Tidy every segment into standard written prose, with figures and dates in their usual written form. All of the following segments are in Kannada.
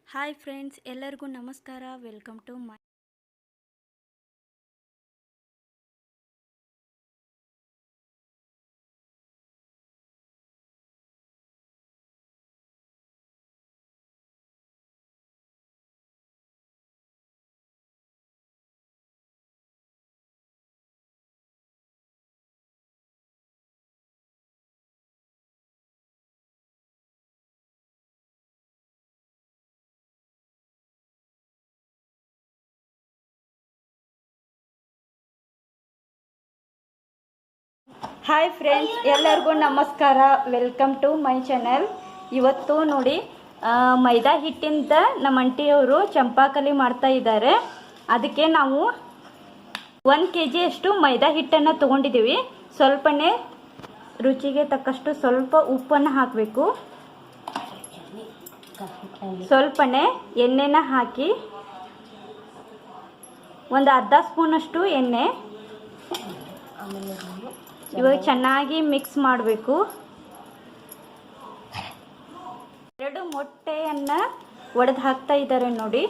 ಹಾಯ್ ಫ್ರೆಂಡ್ಸ್, ಎಲ್ಲರಿಗೂ ನಮಸ್ಕಾರ. Welcome to my hi friends, ಎಲ್ಲರಿಗೂ ನಮಸ್ಕಾರ. Welcome to my channel. ಇವತ್ತು ನೋಡಿ ಮೈದಾ ಹಿಟ್ಟಿಂದ ನಮ್ಮ ಆಂಟಿಯವರು ಚಂಪಾಕಲಿ ಮಾಡ್ತಾ ಇದ್ದಾರೆ. ಅದಕ್ಕೆ ನಾವು 1 kg ಅಷ್ಟು ಮೈದಾ ಹಿಟ್ಟನ್ನು ತೊಗೊಂಡಿದ್ದೀವಿ. ಸ್ವಲ್ಪನೇ ರುಚಿಗೆ ತಕ್ಕಷ್ಟು ಸ್ವಲ್ಪ ಉಪ್ಪನ್ನು ಹಾಕಬೇಕು. ಸ್ವಲ್ಪನೇ ಎಣ್ಣೆನ ಹಾಕಿ ಒಂದು ಅರ್ಧ ಸ್ಪೂನಷ್ಟು ಎಣ್ಣೆ ಇವಾಗ ಚೆನ್ನಾಗಿ ಮಿಕ್ಸ್ ಮಾಡಬೇಕು. 2 ಮೊಟ್ಟೆಯನ್ನು ಒಡೆದು ಹಾಕ್ತಾ ಇದ್ದಾರೆ ನೋಡಿ.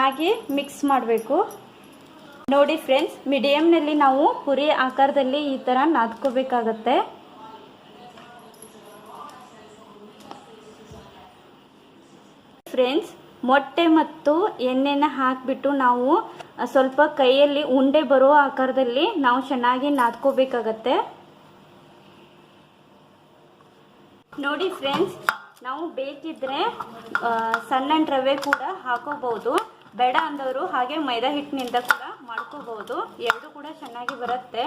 ಹಾಗೆ ಮಿಕ್ಸ್ ಮಾಡಬೇಕು. ನೋಡಿ ಫ್ರೆಂಡ್ಸ್, ಮೀಡಿಯಂನಲ್ಲಿ ನಾವು ಪುರಿ ಆಕಾರದಲ್ಲಿ ಈ ಥರ ನಾದ್ಕೋಬೇಕಾಗತ್ತೆ. ಫ್ರೆಂಡ್ಸ್, ಮೊಟ್ಟೆ ಮತ್ತು ಎಣ್ಣೆನ ಹಾಕಿಬಿಟ್ಟು ನಾವು ಸ್ವಲ್ಪ ಕೈಯಲ್ಲಿ ಉಂಡೆ ಬರೋ ಆಕಾರದಲ್ಲಿ ನಾವು ಚೆನ್ನಾಗಿ ನಾದ್ಕೋಬೇಕಾಗತ್ತೆ. ನೋಡಿ ಫ್ರೆಂಡ್ಸ್, ನಾವು ಬೇಕಿದ್ರೆ ಸಣ್ಣ ರವೆ ಕೂಡ ಹಾಕೋಬಹುದು. ಬೇಡ ಅಂದವರು ಹಾಗೆ ಮೈದಾ ಹಿಟ್ಟಿನಿಂದ ಕೂಡ ಮಾಡ್ಕೋಬಹುದು. ಎರಡು ಕೂಡ ಚೆನ್ನಾಗಿ ಬರುತ್ತೆ.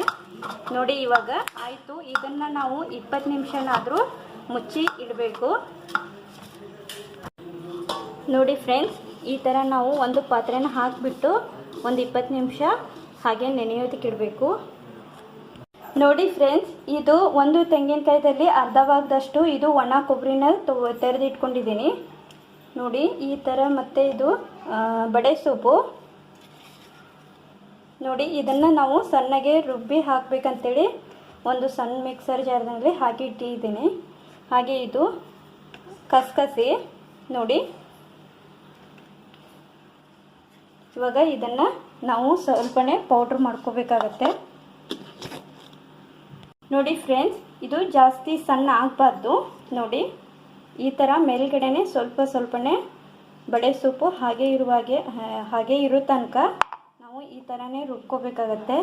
ನೋಡಿ ಇವಾಗ ಆಯಿತು. ಇದನ್ನು ನಾವು 20 ನಿಮಿಷನಾದರೂ ಮುಚ್ಚಿ ಇಡಬೇಕು. ನೋಡಿ ಫ್ರೆಂಡ್ಸ್, ಈ ಥರ ನಾವು ಒಂದು ಪಾತ್ರೆನ ಹಾಕಿಬಿಟ್ಟು ಒಂದು 20 ನಿಮಿಷ ಹಾಗೆ ನೆನೆಯೋದಕ್ಕೆ ಇಡಬೇಕು. ನೋಡಿ ಫ್ರೆಂಡ್ಸ್, ಇದು ಒಂದು ತೆಂಗಿನಕಾಯಿದಲ್ಲಿ ಅರ್ಧ ಭಾಗದಷ್ಟು ಇದು ಒಣ ಕೊಬ್ಬರಿನ ತೆರೆದಿಟ್ಕೊಂಡಿದ್ದೀನಿ ನೋಡಿ ಈ ಥರ. ಮತ್ತು ಇದು ಬಡೆ ಸೊಪ್ಪು ನೋಡಿ, ಇದನ್ನು ನಾವು ಸಣ್ಣಗೆ ರುಬ್ಬಿ ಹಾಕಬೇಕಂತೇಳಿ ಒಂದು ಸಣ್ಣ ಮಿಕ್ಸರ್ ಜಾರ್ನಲ್ಲಿ ಹಾಕಿ ಇಟ್ಟಿದ್ದೀನಿ. ಹಾಗೆ ಇದು ಕಸಕಸಿ ನೋಡಿ. ಇವಾಗ ಇದನ್ನು ನಾವು ಸ್ವಲ್ಪನೇ ಪೌಡ್ರ್ ಮಾಡ್ಕೋಬೇಕಾಗತ್ತೆ. ನೋಡಿ ಫ್ರೆಂಡ್ಸ್, ಇದು ಜಾಸ್ತಿ ಸಣ್ಣ ಆಗಬಾರ್ದು. ನೋಡಿ ಈ ಥರ ಮೇಲ್ಗಡೆನೆ ಸ್ವಲ್ಪನೇ ಬಡೆ ಸೊಪ್ಪು ಹಾಗೆ ಇರೋ ತನಕ ನಾವು ಈ ಥರನೇ ರುಬ್ಕೋಬೇಕಾಗತ್ತೆ.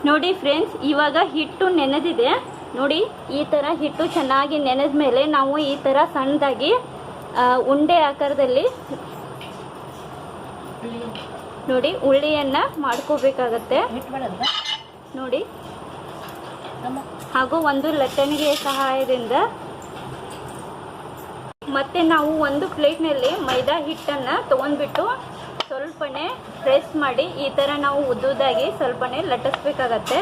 ನೋಡಿ ಫ್ರೆಂಡ್ಸ್, ಇವಾಗ ಹಿಟ್ಟು ನೆನೆದಿದೆ ನೋಡಿ. ಈ ಥರ ಹಿಟ್ಟು ಚೆನ್ನಾಗಿ ನೆನೆದ ಮೇಲೆ ನಾವು ಈ ಥರ ಸಣ್ಣದಾಗಿ ಉಂಡೆ ಆಕಾರದಲ್ಲಿ ನೋಡಿ ಉಳ್ಳಿಯನ್ನು ಮಾಡ್ಕೋಬೇಕಾಗತ್ತೆ ನೋಡಿ. ಹಾಗೂ ಒಂದು ಲಟ್ಟಣಿಗೆಯ ಸಹಾಯದಿಂದ ಮತ್ತೆ ನಾವು ಒಂದು ಪ್ಲೇಟ್ನಲ್ಲಿ ಮೈದಾ ಹಿಟ್ಟನ್ನು ತೊಗೊಂಡ್ಬಿಟ್ಟು ಸ್ವಲ್ಪನೇ ಪ್ರೆಸ್ ಮಾಡಿ ಈ ಥರ ನಾವು ಉದ್ದುದಾಗಿ ಸ್ವಲ್ಪನೇ ಲಟ್ಟಿಸ್ಬೇಕಾಗತ್ತೆ.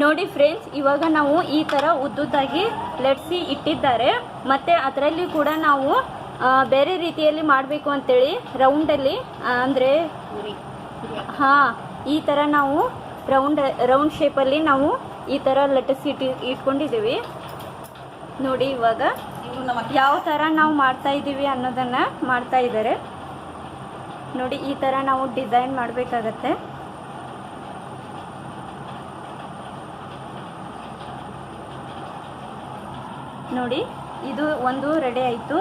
ನೋಡಿ ಫ್ರೆಂಡ್ಸ್, ಇವಾಗ ನಾವು ಈ ಥರ ಉದ್ದುದಾಗಿ ಲಟ್ಸಿ ಇಟ್ಟಿದ್ದಾರೆ. ಮತ್ತು ಅದರಲ್ಲಿ ಕೂಡ ನಾವು ಬೇರೆ ರೀತಿಯಲ್ಲಿ ಮಾಡಬೇಕು ಅಂತೇಳಿ ರೌಂಡಲ್ಲಿ ಅಂದರೆ ಈ ಥರ ನಾವು ರೌಂಡ್ ಶೇಪಲ್ಲಿ ನಾವು ಈ ಥರ ಲಟ್ಟಿಸಿ ಇಟ್ಕೊಂಡಿದ್ದೀವಿ ನೋಡಿ. ಇವಾಗ ಯಾವ ಥರ ನಾವು ಮಾಡ್ತಾ ಇದ್ದೀವಿ ಅನ್ನೋದನ್ನು ಮಾಡ್ತಾ ಇದ್ದಾರೆ ನೋಡಿ. ಈ ಥರ ನಾವು ಡಿಸೈನ್ ಮಾಡಬೇಕಾಗತ್ತೆ. ನೋಡಿ ಇದು ಒಂದು ರೆಡಿ ಆಯಿತು.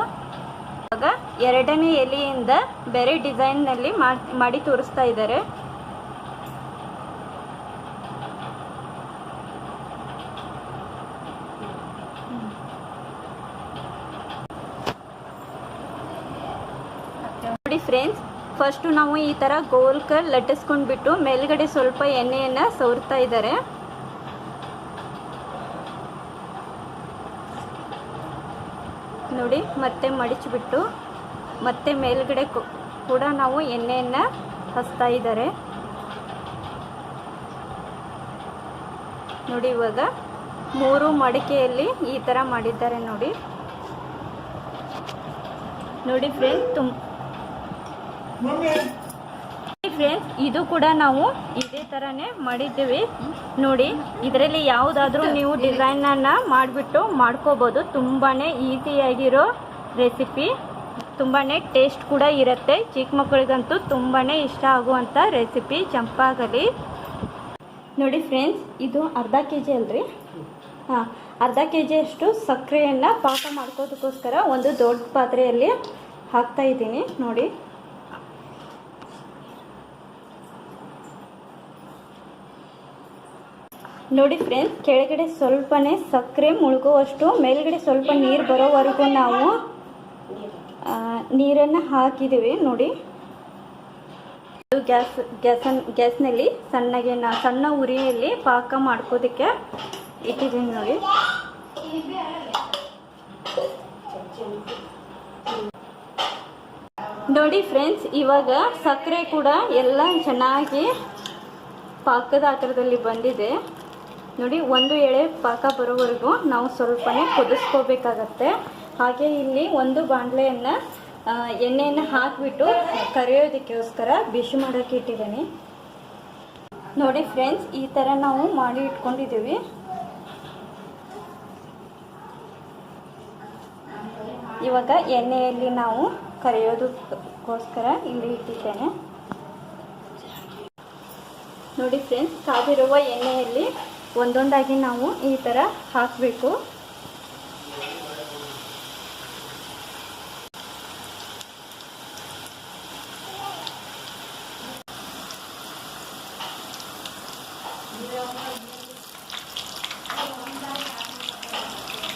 ಇವಾಗ ಇವಾಗ ಎರಡನೇ ಎಲೆಯಿಂದ ಬೇರೆ ಡಿಸೈನ್ನಲ್ಲಿ ಮಾಡಿ ತೋರಿಸ್ತಾ ಇದ್ದಾರೆ. ನೋಡಿ ಫ್ರೆಂಡ್ಸ್, ಫಸ್ಟು ನಾವು ಈ ಥರ ಗೋಲ್ಕರ್ ಲಟ್ಟಿಸ್ಕೊಂಡ್ಬಿಟ್ಟು ಮೇಲ್ಗಡೆ ಸ್ವಲ್ಪ ಎಣ್ಣೆಯನ್ನು ಸವರ್ತಾ ಇದ್ದಾರೆ. ನೋಡಿ, ಮತ್ತೆ ಮಡಿಚಿಬಿಟ್ಟು ಮತ್ತೆ ಮೇಲ್ಗಡೆ ಕೂಡ ನಾವು ಎಣ್ಣೆಯನ್ನು ಹಚ್ತಾ ಇದ್ದಾರೆ. ನೋಡಿ, ಇವಾಗ 3 ಮಡಿಕೆಯಲ್ಲಿ ಈ ಥರ ಮಾಡಿದ್ದಾರೆ. ನೋಡಿ ಫ್ರೆಂಡ್ಸ್, ಇದು ಕೂಡ ನಾವು ಇದೇ ಥರನೇ ಮಾಡಿದ್ದೀವಿ. ನೋಡಿ, ಇದರಲ್ಲಿ ಯಾವುದಾದ್ರೂ ನೀವು ಡಿಸೈನನ್ನು ಮಾಡಿಬಿಟ್ಟು ಮಾಡ್ಕೋಬೋದು. ತುಂಬಾ ಈಸಿಯಾಗಿರೋ ರೆಸಿಪಿ, ತುಂಬಾ ಟೇಸ್ಟ್ ಕೂಡ ಇರುತ್ತೆ. ಚಿಕ್ಕ ಮಕ್ಕಳಿಗಂತೂ ತುಂಬಾ ಇಷ್ಟ ಆಗುವಂಥ ರೆಸಿಪಿ ಚಂಪಾಕಲಿ. ನೋಡಿ ಫ್ರೆಂಡ್ಸ್, ಇದು ಅರ್ಧ kg ಅಲ್ರಿ? ಹಾಂ, ಅರ್ಧ kg ಅಷ್ಟು ಸಕ್ಕರೆಯನ್ನು ಪಾಕ ಮಾಡ್ಕೋದಕ್ಕೋಸ್ಕರ ಒಂದು ದೊಡ್ಡ ಪಾತ್ರೆಯಲ್ಲಿ ಹಾಕ್ತಾ ಇದ್ದೀನಿ. ನೋಡಿ ಫ್ರೆಂಡ್ಸ್, ಕೆಳಗಡೆ ಸ್ವಲ್ಪನೇ ಸಕ್ಕರೆ ಮುಳುಗುವಷ್ಟು ಮೇಲ್ಗಡೆ ಸ್ವಲ್ಪ ನೀರು ಬರೋವರೆಗೂ ನಾವು ನೀರನ್ನು ಹಾಕಿದ್ದೀವಿ. ನೋಡಿ, ಗ್ಯಾಸ್ನಲ್ಲಿ ಸಣ್ಣ ಉರಿಯಲ್ಲಿ ಪಾಕ ಮಾಡ್ಕೋದಕ್ಕೆ ಇಟ್ಟಿದ್ದೀನಿ. ನೋಡಿ ಫ್ರೆಂಡ್ಸ್, ಇವಾಗ ಸಕ್ಕರೆ ಕೂಡ ಎಲ್ಲ ಚೆನ್ನಾಗಿ ಪಾಕದ ಆಕಾರದಲ್ಲಿ ಬಂದಿದೆ. ನೋಡಿ, ಒಂದು ಎಳೆ ಪಾಕ ಬರೋವರೆಗೂ ನಾವು ಸ್ವಲ್ಪನೇ ಕುದಿಸ್ಕೋಬೇಕಾಗತ್ತೆ. ಹಾಗೆ ಇಲ್ಲಿ ಒಂದು ಬಾಣಲೆಯನ್ನು ಎಣ್ಣೆಯನ್ನು ಹಾಕಿಬಿಟ್ಟು ಕರಿಯೋದಕ್ಕೋಸ್ಕರ ಬಿಸಿ ಮಾಡೋಕ್ಕೆ ಇಟ್ಟಿದ್ದೀನಿ. ನೋಡಿ ಫ್ರೆಂಡ್ಸ್, ಈ ಥರ ನಾವು ಮಾಡಿ ಇಟ್ಕೊಂಡಿದ್ದೀವಿ. ಇವಾಗ ಎಣ್ಣೆಯಲ್ಲಿ ನಾವು ಕರಿಯೋದಕ್ಕೋಸ್ಕರ ಇಲ್ಲಿ ಇಟ್ಟಿದ್ದೇನೆ. ನೋಡಿ ಫ್ರೆಂಡ್ಸ್, ಕಾದಿರುವ ಎಣ್ಣೆಯಲ್ಲಿ ಒಂದೊಂದಾಗಿ ನಾವು ಈ ಥರ ಹಾಕಬೇಕು.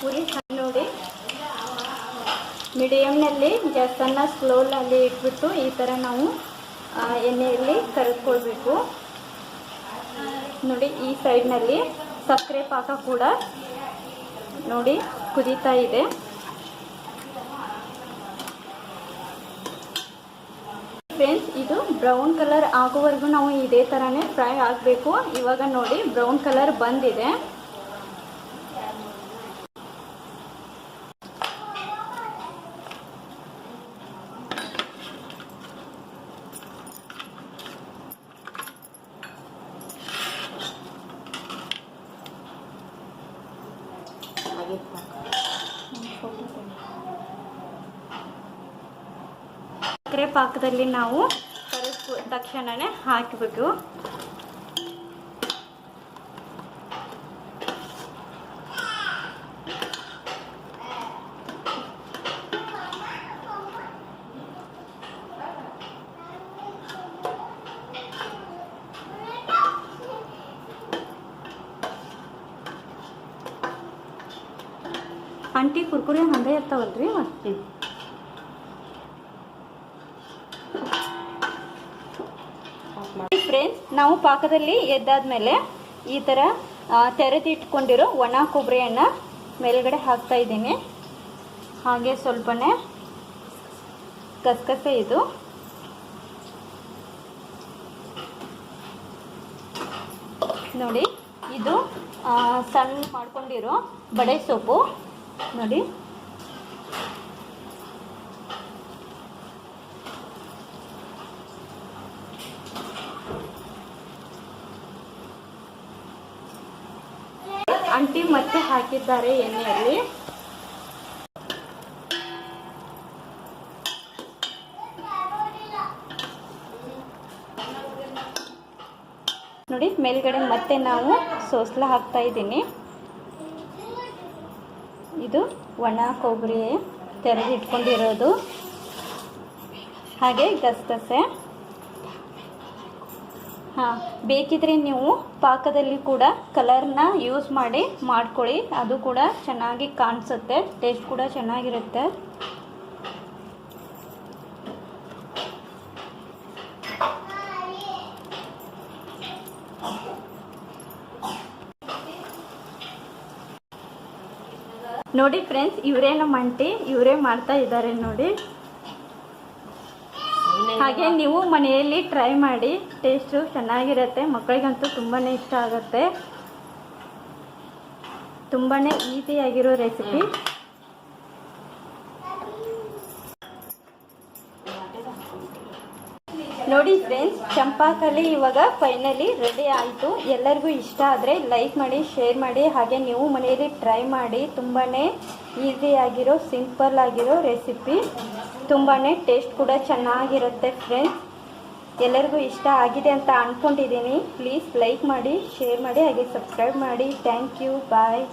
ಉರಿ ನೋಡಿ, ಮೀಡಿಯಮ್ನಲ್ಲಿ ಗ್ಯಾಸನ್ನು ಸ್ಲೋನಲ್ಲಿ ಇಟ್ಬಿಟ್ಟು ಈ ಥರ ನಾವು ಎಣ್ಣೆಯಲ್ಲಿ ಕರೆದುಕೊಳ್ಬೇಕು. ನೋಡಿ, ಈ ಸೈಡ್ನಲ್ಲಿ ಸಕ್ಕರೆ ಪಾಕ ಕೂಡ ನೋಡಿ ಕುದೀತಾ ಇದೆ. ಫ್ರೆಂಡ್ಸ್, ಇದು ಬ್ರೌನ್ ಕಲರ್ ಆಗೋವರೆಗೂ ನಾವು ಇದೇ ಥರನೇ ಫ್ರೈ ಆಗಬೇಕು. ಇವಾಗ ನೋಡಿ, ಬ್ರೌನ್ ಕಲರ್ ಬಂದಿದೆ. ಸಕ್ಕರೆ ಪಾಕದಲ್ಲಿ ನಾವು ಕರೆದ ತಕ್ಷಣನೇ ಹಾಕಬೇಕು. ಅಂಟಿ ಕುರ್ಕುರಿ ಹಂಗೆ ಇರ್ತಾವಲ್ರಿ. ಫ್ರೆಂಡ್ಸ್, ನಾವು ಪಾಕದಲ್ಲಿ ಎದ್ದಾದ್ಮೇಲೆ ಈ ಥರ ತೆರೆದಿಟ್ಕೊಂಡಿರೋ ಒಣ ಕೊಬ್ಬರಿಯನ್ನು ಮೇಲ್ಗಡೆ ಹಾಕ್ತಾ ಇದ್ದೀನಿ. ಹಾಗೆ ಸ್ವಲ್ಪನೇ ಗಸಗಸೆ, ಇದು ನೋಡಿ, ಇದು ಸಣ್ಣ ಮಾಡ್ಕೊಂಡಿರೋ ಬಡೆ ಸೊಪ್ಪು. ನೋಡಿ, ಅಂಟಿ ಮತ್ತೆ ಹಾಕಿದ್ದಾರೆ ಎಣ್ಣೆಯಲ್ಲಿ. ನೋಡಿ, ಮೇಲ್ಗಡೆ ಮತ್ತೆ ನಾವು ಸೋಸ್ಲ ಹಾಕ್ತಾ ಇದ್ದೀನಿ. ಇದು ಒಣ ಕೊಬ್ಬರಿ ತೆರೆದಿಟ್ಕೊಂಡಿರೋದು. ಹಾಗೆ ಗಸಗಸೆ. ಹಾಂ, ಬೇಕಿದ್ರೆ ನೀವು ಪಾಕದಲ್ಲಿ ಕೂಡ ಕಲರ್ನ ಯೂಸ್ ಮಾಡಿ ಮಾಡ್ಕೊಳ್ಳಿ, ಅದು ಕೂಡ ಚೆನ್ನಾಗಿ ಕಾಣಿಸುತ್ತೆ, ಟೇಸ್ಟ್ ಕೂಡ ಚೆನ್ನಾಗಿರುತ್ತೆ. ನೋಡಿ ಫ್ರೆಂಡ್ಸ್, ಇವರೇ ನಮ್ಮ ಆಂಟಿ, ಇವರೇ ಮಾಡ್ತಾ ಇದ್ದಾರೆ ನೋಡಿ. ಹಾಗೆ ನೀವು ಮನೆಯಲ್ಲಿ ಟ್ರೈ ಮಾಡಿ, ಟೇಸ್ಟು ಚೆನ್ನಾಗಿರುತ್ತೆ, ಮಕ್ಕಳಿಗಂತೂ ತುಂಬಾ ಇಷ್ಟ ಆಗುತ್ತೆ. ತುಂಬಾ ಈಸಿಯಾಗಿರೋ ರೆಸಿಪಿ. ನೋಡಿ ಫ್ರೆಂಡ್ಸ್, ಚಂಪಾಕಲಿ ಇವಾಗ ಫೈನಲಿ ರೆಡಿ ಆಯಿತು. ಎಲ್ಲರಿಗೂ ಇಷ್ಟ ಆದರೆ ಲೈಕ್ ಮಾಡಿ, ಶೇರ್ ಮಾಡಿ, ಹಾಗೆ ನೀವು ಮನೆಯಲ್ಲಿ ಟ್ರೈ ಮಾಡಿ. ತುಂಬಾ ಈಸಿಯಾಗಿರೋ, ಸಿಂಪಲ್ ಆಗಿರೋ ರೆಸಿಪಿ, ತುಂಬಾ ಟೇಸ್ಟ್ ಕೂಡ ಚೆನ್ನಾಗಿರುತ್ತೆ ಫ್ರೆಂಡ್ಸ್. ಎಲ್ಲರಿಗೂ ಇಷ್ಟ ಆಗಿದೆ ಅಂತ ಅಂದ್ಕೊಂಡಿದ್ದೀನಿ. ಪ್ಲೀಸ್ ಲೈಕ್ ಮಾಡಿ, ಶೇರ್ ಮಾಡಿ, ಹಾಗೆ ಸಬ್ಸ್ಕ್ರೈಬ್ ಮಾಡಿ. Thank you, bye.